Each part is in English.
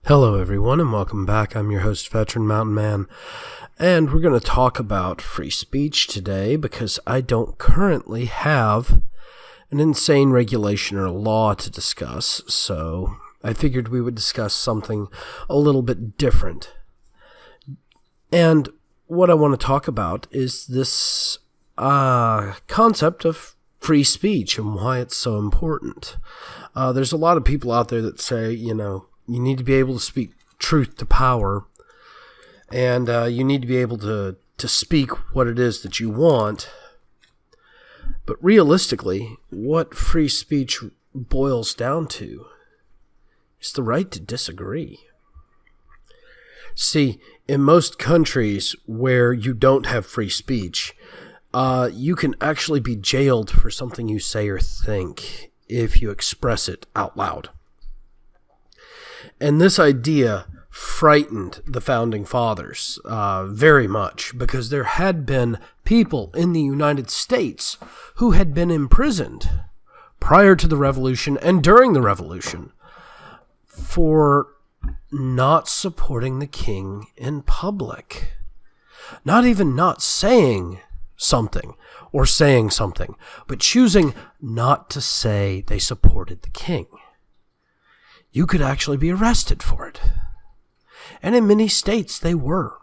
Hello everyone and welcome back. I'm your host, Veteran Mountain Man, and we're going to talk about free speech today because I don't currently have an insane regulation or law to discuss, so I figured we would discuss something a little bit different. And what I want to talk about is this concept of free speech and why it's so important. There's a lot of people out there that say, you need to be able to speak truth to power, and you need to be able to speak what it is that you want. But realistically, what free speech boils down to is the right to disagree. See, in most countries where you don't have free speech, you can actually be jailed for something you say or think if you express it out loud. And this idea frightened the Founding Fathers very much because there had been people in the United States who had been imprisoned prior to the Revolution and during the Revolution for not supporting the king in public. Not even not saying something or saying something, but choosing not to say they supported the king. You could actually be arrested for it. And in many states they were.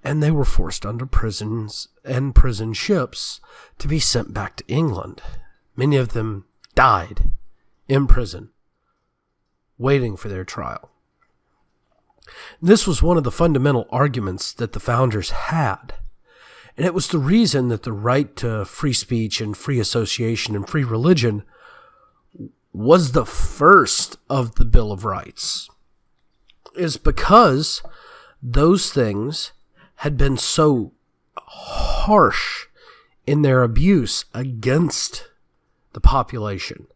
And they were forced under prisons and prison ships to be sent back to England. Many of them died in prison, waiting for their trial. This was one of the fundamental arguments that the founders had. And it was the reason that the right to free speech and free association and free religion was the first of the Bill of Rights, is because those things had been so harsh in their abuse against the population.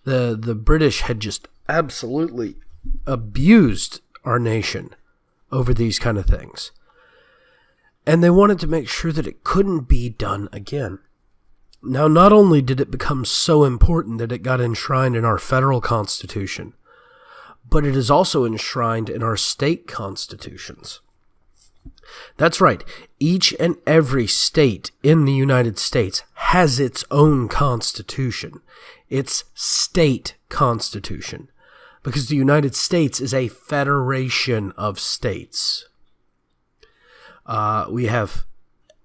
The British had just absolutely abused our nation over these kind of things. And they wanted to make sure that it couldn't be done again. Now, not only did it become so important that it got enshrined in our federal constitution, but it is also enshrined in our state constitutions. That's right. Each and every state in the United States has its own constitution, its state constitution, because the United States is a federation of states. We have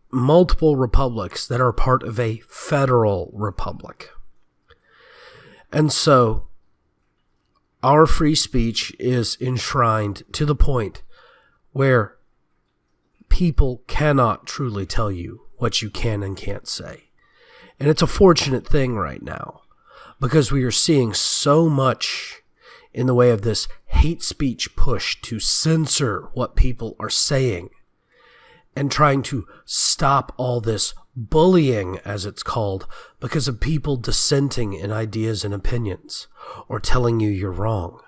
multiple republics that are part of a federal republic. And so our free speech is enshrined to the point where people cannot truly tell you what you can and can't say. And it's a fortunate thing right now because we are seeing so much in the way of this hate speech push to censor what people are saying, and trying to stop all this bullying, as it's called, because of people dissenting in ideas and opinions, or telling you you're wrong,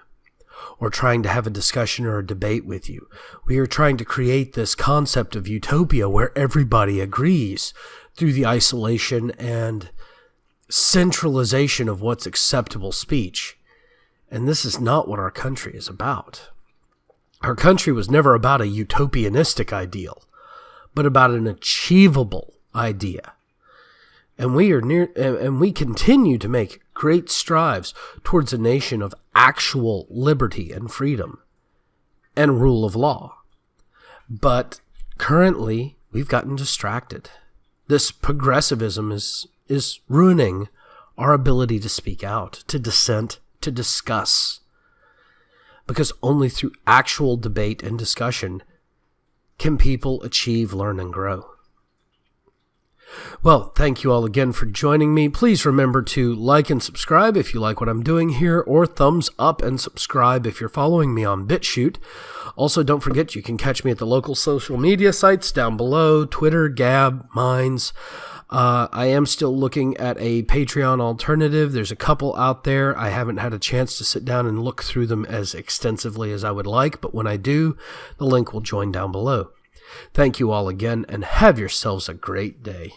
or trying to have a discussion or a debate with you. We are trying to create this concept of utopia where everybody agrees through the isolation and centralization of what's acceptable speech. And this is not what our country is about. Our country was never about a utopianistic ideal, but about an achievable idea. And we continue to make great strides towards a nation of actual liberty and freedom and rule of law. But currently, we've gotten distracted. This progressivism is ruining our ability to speak out, to dissent, to discuss. Because only through actual debate and discussion can people achieve, learn, and grow. Well, thank you all again for joining me. Please remember to like and subscribe if you like what I'm doing here, or thumbs up and subscribe if you're following me on BitChute. Also, don't forget you can catch me at the local social media sites down below, Twitter, Gab, Minds. I am still looking at a Patreon alternative. There's a couple out there. I haven't had a chance to sit down and look through them as extensively as I would like, but when I do, the link will join down below. Thank you all again, and have yourselves a great day.